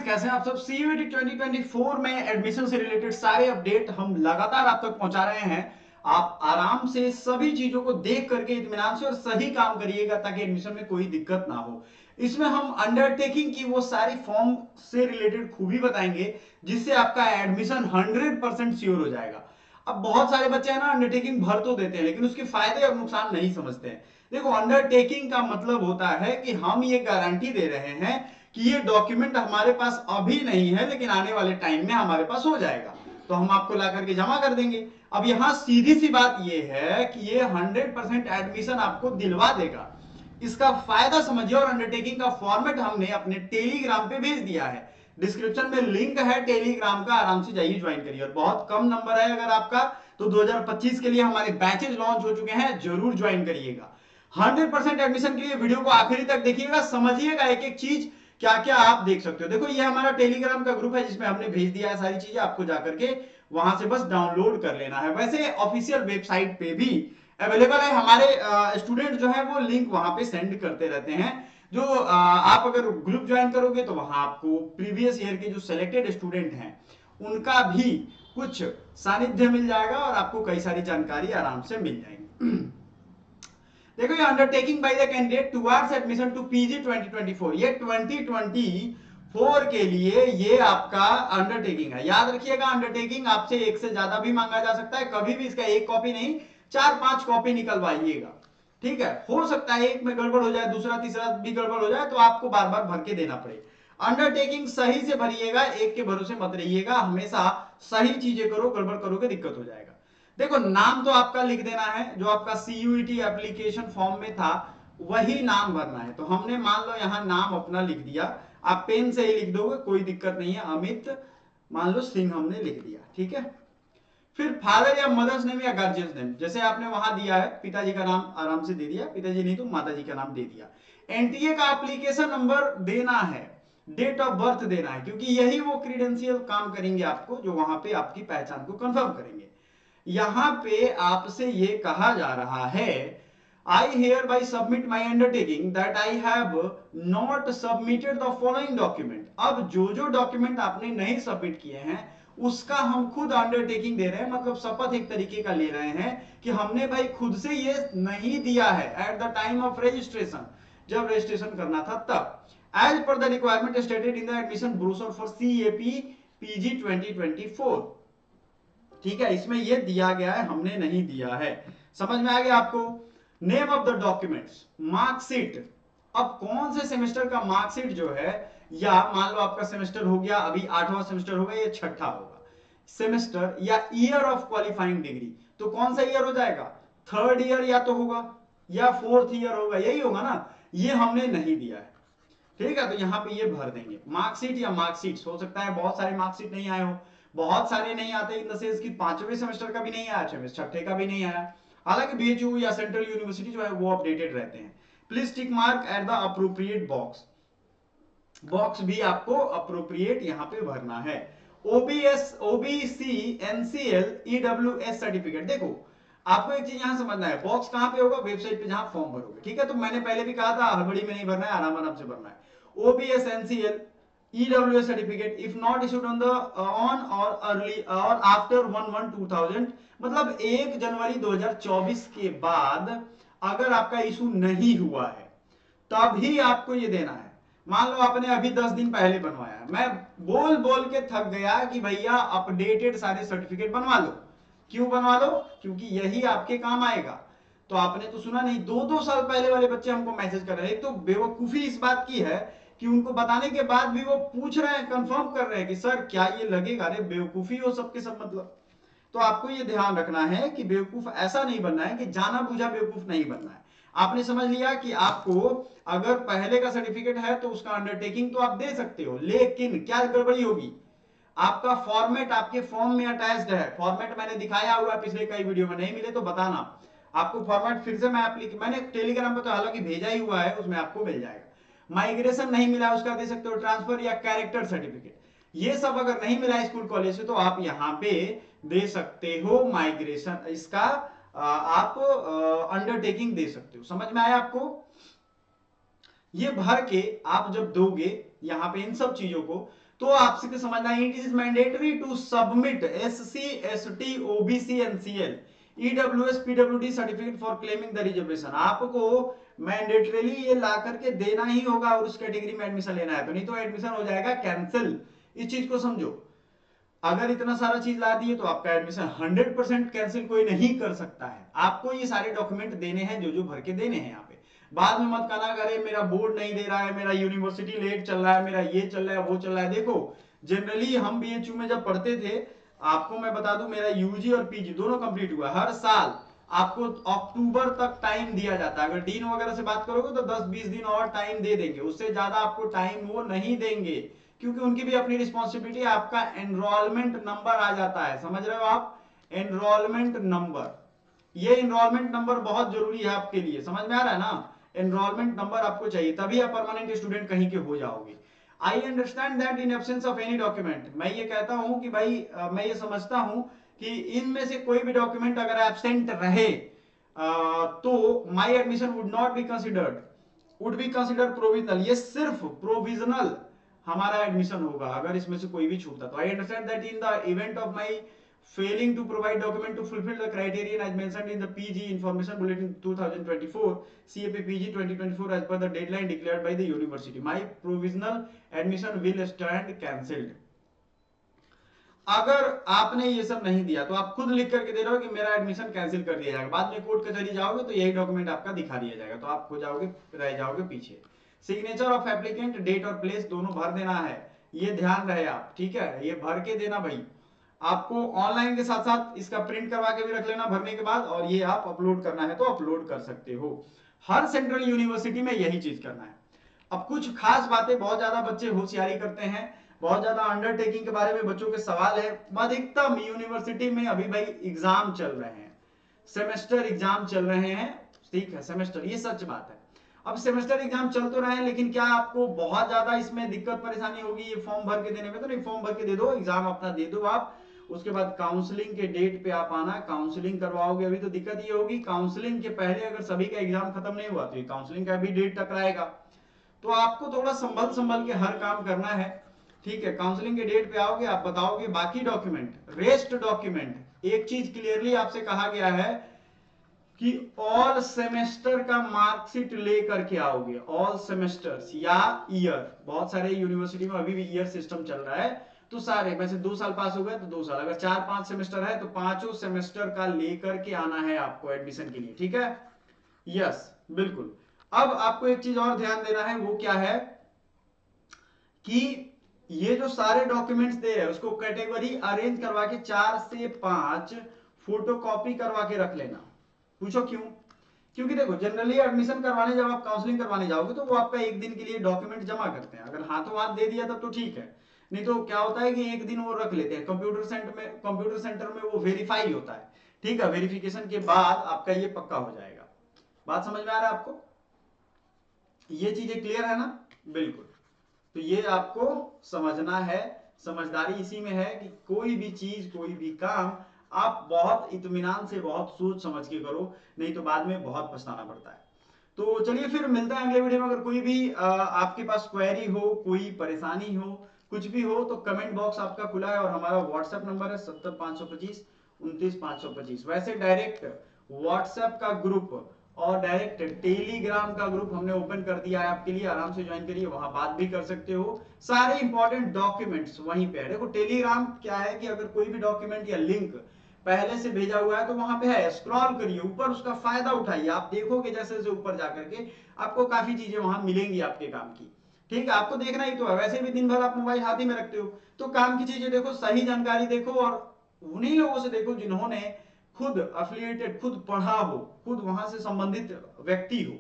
Friends, कैसे हैं आप सब। सीयूईटी 2024 में एडमिशन से रिलेटेड सारे अपडेट हम लगातार आप तक पहुंचा रहे हैं। आप आराम से सभी चीजों को देख करके इत्मीनान से और सही काम करिएगा ताकि एडमिशन में कोई दिक्कत ना हो। इसमें हम अंडरटेकिंग की वो सारी फॉर्म से रिलेटेड खूबी बताएंगे जिससे आपका एडमिशन 100% श्योर हो जाएगा। अब बहुत सारे बच्चे हैं ना, अंडरटेकिंग भर तो देते हैं लेकिन उसके फायदे और नुकसान नहीं समझते हैं। देखो, अंडरटेकिंग का मतलब होता है कि हम ये गारंटी दे रहे हैं कि ये डॉक्यूमेंट हमारे पास अभी नहीं है लेकिन आने वाले टाइम में हमारे पास हो जाएगा, तो हम आपको ला करके जमा कर देंगे। अब यहां सीधी सी बात ये है कि ये 100% एडमिशन आपको दिलवा देगा। इसका फायदा समझिए। और अंडरटेकिंग का फॉर्मेट हमने अपने टेलीग्राम पे भेज दिया है। डिस्क्रिप्शन में लिंक है टेलीग्राम का, आराम से जाइए ज्वाइन करिए। और बहुत कम नंबर है अगर आपका, तो 2025 के लिए हमारे बैचेज लॉन्च हो चुके हैं, जरूर ज्वाइन करिएगा। 100% एडमिशन के लिए वीडियो को आखिरी तक देखिएगा, समझिएगा एक एक चीज क्या क्या आप देख सकते हो। देखो, ये हमारा टेलीग्राम का ग्रुप है जिसमें हमने भेज दिया है सारी चीजें, आपको जाकर के वहां से बस डाउनलोड कर लेना है। वैसे ऑफिशियल वेबसाइट पे भी अवेलेबल है। हमारे स्टूडेंट जो है वो लिंक वहां पे सेंड करते रहते हैं। जो आप अगर ग्रुप ज्वाइन करोगे तो वहां आपको प्रीवियस ईयर के जो सिलेक्टेड स्टूडेंट हैं उनका भी कुछ सानिध्य मिल जाएगा और आपको कई सारी जानकारी आराम से मिल जाएगी। देखो, ये undertaking by the candidate towards admission to PG 2024, ये 2024 के लिए ये आपका अंडरटेकिंग है। याद रखिएगा, अंडरटेकिंग आपसे एक से ज्यादा भी मांगा जा सकता है, कभी भी इसका एक कॉपी नहीं 4-5 कॉपी निकलवाइएगा। ठीक है, हो सकता है एक में गड़बड़ हो जाए, दूसरा तीसरा भी गड़बड़ हो जाए तो आपको बार बार भर के देना पड़े। अंडरटेकिंग सही से भरिएगा, एक के भरोसे मत रहिएगा, हमेशा सही चीजें करो, गड़बड़ करोगे दिक्कत हो जाएगा। देखो, नाम तो आपका लिख देना है, जो आपका सीयूईटी एप्लीकेशन फॉर्म में था वही नाम भरना है। तो हमने मान लो यहां नाम अपना लिख दिया, आप पेन से ही लिख दोगे कोई दिक्कत नहीं है। अमित मान लो सिंह हमने लिख दिया, ठीक है। फिर फादर या मदर्स नेम या गार्जियंस नेम जैसे आपने वहां दिया है, पिताजी का नाम आराम से दे दिया, पिताजी नहीं तो माताजी का नाम दे दिया। एनटीए का एप्लीकेशन नंबर देना है, डेट ऑफ बर्थ देना है, क्योंकि यही वो क्रीडेंशियल काम करेंगे आपको, जो वहां पे आपकी पहचान को कंफर्म करेंगे। यहां पे आपसे ये कहा जा रहा है, I hereby submit my undertaking that I have not submitted the following document. अब जो जो डॉक्यूमेंट आपने नहीं सबमिट किए हैं उसका हम खुद अंडरटेकिंग दे रहे हैं, मतलब शपथ एक तरीके का ले रहे हैं कि हमने भाई खुद से ये नहीं दिया है at the time of registration, जब रजिस्ट्रेशन करना था तब। As per the requirement stated in the admission brochure for CAP PG 2024। ठीक है, इसमें ये दिया गया है, हमने नहीं दिया है। समझ में आ गया आपको। Name of the documents, marksheet. अब कौन से सेमेस्टर का मार्कशीट जो है, या मान लो आपका सेमेस्टर हो गया, अभी 8वां सेमेस्टर होगा या 6ठा होगा सेमेस्टर, या ईयर ऑफ क्वालिफाइंग डिग्री, तो कौन सा ईयर हो जाएगा, 3rd ईयर या तो होगा या 4th ईयर होगा, यही होगा ना। ये हमने नहीं दिया है, ठीक है। तो यहां पे ये भर देंगे। मार्कशीट या मार्कशीट हो सकता है बहुत सारे मार्कशीट नहीं आए हो, बहुत सारे नहीं आते इन द सेंस कि 5वें सेमेस्टर का भी नहीं आया, 6ठे का भी नहीं आया। हालांकि बीएचयू या सेंट्रल यूनिवर्सिटी जो है वो अपडेटेड रहते हैं। Please tick mark at the appropriate box, box भी आपको अप्रोप्रिएट यहां पे भरना है। OBS, OBC, NCL, EWS certificate. देखो, आपको एक चीज यहां समझना है, बॉक्स कहां पे होगा, वेबसाइट पे जहां फॉर्म भरोगे, ठीक है। तो मैंने पहले भी कहा था हड़बड़ी में नहीं भरना है, आराम आराम से भरना है। OBS, NCL, EWS certificate if not issued on the on or early or after 1/1/2000, मतलब 1 जनवरी 2024 के बाद अगर आपका इशू नहीं हुआ है तभी आपको ये देना है। मान लो आपने अभी 10 दिन पहले बनवाया है, मैं बोल बोल के थक गया कि भैया अपडेटेड सारे सर्टिफिकेट बनवा लो। क्यों बनवा लो, क्योंकि यही आपके काम आएगा। तो आपने तो सुना नहीं, 2-2 साल पहले वाले बच्चे हमको मैसेज कर रहे हैं। तो बेवकूफी इस बात की है कि उनको बताने के बाद भी वो पूछ रहे हैं, कंफर्म कर रहे हैं कि सर क्या ये लगेगा। अरे बेवकूफी हो सबके सब, मतलब। तो आपको ये ध्यान रखना है कि बेवकूफ ऐसा नहीं बनना है, कि जाना बुझा बेवकूफ नहीं बनना है। आपने समझ लिया कि आपको अगर पहले का सर्टिफिकेट है तो उसका अंडरटेकिंग तो आप दे सकते हो, लेकिन क्या गड़बड़ी होगी, आपका फॉर्मेट आपके फॉर्म में अटैच्ड है। फॉर्मेट मैंने दिखाया हुआ है पिछले कई वीडियो में, नहीं मिले तो बताना। आपको फॉर्मेट फिर से मैंने टेलीग्राम पर तो हालांकि भेजा ही हुआ है, उसमें आपको मिल जाएगा। माइग्रेशन नहीं मिला उसका दे सकते हो, ट्रांसफर या कैरेक्टर सर्टिफिकेट, ये सब अगर नहीं मिला स्कूल कॉलेज से तो आप यहां पे दे सकते हो माइग्रेशन, इसका आप अंडरटेकिंग दे सकते हो। समझ में आया आपको। ये भर के आप जब दोगे यहां पे इन सब चीजों को, तो आपसे समझना है, it is mandatory to submit SC ST OBC NCL EWS PWD certificate for claiming the reservation. आपको मैंडेटरीली ये ला करके देना ही होगा और उस कैटेगरी में एडमिशन लेना है, तो नहीं तो एडमिशन हो जाएगा कैंसिल। इस चीज को समझो, अगर इतना सारा चीज ला दिए तो आपका एडमिशन 100% कैंसिल कोई नहीं कर सकता है। आपको ये सारे डॉक्यूमेंट देने हैं, जो भर के देने हैं यहाँ पे। बाद में मत कहना करे मेरा बोर्ड नहीं दे रहा है, मेरा यूनिवर्सिटी लेट चल रहा है, मेरा ये चल रहा है, वो चल रहा है। देखो जनरली हम BHU में जब पढ़ते थे, आपको मैं बता दूं, मेरा यूजी और पीजी दोनों कंप्लीट हुआ, हर साल आपको अक्टूबर तक टाइम दिया जाता है। अगर डीन वगैरह से बात करोगे तो 10-20 दिन और टाइम दे देंगे, उससे ज्यादा आपको टाइम वो नहीं देंगे, क्योंकि उनकी भी अपनी रिस्पॉन्सिबिलिटी है। आपका एनरोलमेंट नंबर आ जाता है, समझ रहे हो आप, एनरोलमेंट नंबर, ये एनरोलमेंट नंबर बहुत जरूरी है आपके लिए, समझ में आ रहा है ना। एनरोलमेंट नंबर आपको चाहिए, तभी आप परमानेंट स्टूडेंट कहीं के हो जाओगे। I understand that in absence of any document, मैं ये कहता हूं कि भाई मैं ये समझता हूं कि इनमें से कोई भी डॉक्यूमेंट अगर एब्सेंट रहे तो my admission would not be considered, would be considered provisional, ये सिर्फ प्रोविजनल हमारा एडमिशन होगा अगर इसमें से कोई भी छूटता। तो I understand that in the event of my failing to provide document to fulfill the criterion as mentioned in the PG information bulletin 2024 CAP PG 2024 as per the deadline declared by the university, my provisional admission will stand cancelled। अगर आपने ये सब नहीं दिया तो आप खुद लिख करके दे रहे हो कि मेरा एडमिशन कैंसिल कर दिया जाएगा, बाद में कोर्ट कचहरी जाओगे तो यही डॉक्यूमेंट आपका दिखा दिया जाएगा, तो आप हो जाओगे, रह जाओगे पीछे। सिग्नेचर ऑफ एप्लीकेंट, डेट और प्लेस दोनों भर देना है, ये ध्यान रहे आप, ठीक है, ये भर के देना भाई। आपको ऑनलाइन के साथ साथ इसका प्रिंट करवा के भी रख लेना भरने के बाद, और ये आप अपलोड करना है तो अपलोड कर सकते हो। हर सेंट्रल यूनिवर्सिटी में यही चीज करना है। अब कुछ खास बातें, बहुत ज्यादा बच्चे होशियारी करते हैं, बहुत ज्यादा अंडरटेकिंग के बारे में बच्चों के सवाल है। अधिकतम यूनिवर्सिटी में अभी भाई एग्जाम चल रहे हैं, सेमेस्टर एग्जाम चल रहे हैं, ठीक है, सेमेस्टर, ये सच बात है। अब सेमेस्टर एग्जाम चल तो रहे हैं, लेकिन क्या आपको बहुत ज्यादा इसमें दिक्कत परेशानी होगी ये फॉर्म भर के देने में? तो नहीं, फॉर्म भर के दे दो, एग्जाम अपना दे दो आप, उसके बाद काउंसलिंग के डेट पे आप आना, काउंसलिंग करवाओगे। अभी तो दिक्कत ये होगी, काउंसलिंग के पहले अगर सभी का एग्जाम खत्म नहीं हुआ तो ये काउंसलिंग का भी डेट टकराएगा, तो आपको थोड़ा संभल संभल के हर काम करना है, ठीक है। काउंसलिंग के डेट पे आओगे, आप बताओगे, बाकी डॉक्यूमेंट, रेस्ट डॉक्यूमेंट, एक चीज क्लियरली आपसे कहा गया है कि ऑल सेमेस्टर का मार्कशीट लेकर के आओगे, ऑल सेमेस्टर्स या ईयर, बहुत सारे यूनिवर्सिटी में अभी भी ईयर सिस्टम चल रहा है, तो सारे वैसे 2 साल पास हो गए तो 2 साल, अगर 4-5 सेमेस्टर है तो 5 सेमेस्टर का लेकर के आना है आपको एडमिशन के लिए, ठीक है। यस बिल्कुल। अब आपको एक चीज और ध्यान देना है, वो क्या है कि ये जो सारे डॉक्यूमेंट्स दे रहे हैं उसको कैटेगरी अरेंज करवा के 4 से 5 फोटोकॉपी करवा के रख लेना। पूछो क्यों? क्योंकि देखो जनरली एडमिशन करवाने जब आप काउंसलिंग करवाने जाओगे तो वो आपका एक दिन के लिए डॉक्यूमेंट जमा करते हैं, अगर हाथों हाथ दे दिया तब तो ठीक है, नहीं तो क्या होता है कि एक दिन वो रख लेते हैं कंप्यूटर सेंटर में वो वेरीफाई होता है, ठीक है, वेरिफिकेशन के बाद आपका ये पक्का हो जाएगा। बात समझ में आ रहा है आपको? ये चीजें क्लियर है ना? बिल्कुल। तो ये आपको समझना है, समझदारी इसी में है कि कोई भी चीज, कोई भी काम आप बहुत इत्मीनान से, बहुत सोच समझ के करो, नहीं तो बाद में बहुत पछताना पड़ता है। तो चलिए फिर मिलता है अगले वीडियो में। अगर कोई भी आपके पास क्वेरी हो, कोई परेशानी हो, कुछ भी हो, तो कमेंट बॉक्स आपका खुला है और हमारा व्हाट्सएप नंबर है 70 525 29 525। वैसे डायरेक्ट व्हाट्सएप का ग्रुप और डायरेक्ट टेलीग्राम का ग्रुप हमने ओपन कर दिया है आपके लिए, आराम से ज्वाइन करिए, वहां बात भी कर सकते हो, सारे इंपॉर्टेंट डॉक्यूमेंट्स वहीं पे है। देखो टेलीग्राम क्या है कि अगर कोई भी डॉक्यूमेंट या लिंक पहले से भेजा हुआ है तो वहां पे है, स्क्रॉल करिए ऊपर, उसका फायदा उठाइए, आप देखोगे जैसे जैसे ऊपर जाकर के आपको काफी चीजें वहां मिलेंगी आपके काम की, ठीक है। आपको देखना ही तो है, वैसे भी दिन भर आप मोबाइल हाथ ही में रखते हो, तो काम की चीजें देखो, सही जानकारी देखो, और उन्हीं लोगों से देखो जिन्होंने खुद अफिलिएटेड, खुद पढ़ा हो, खुद वहां से संबंधित व्यक्ति हो।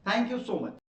Thank you so much.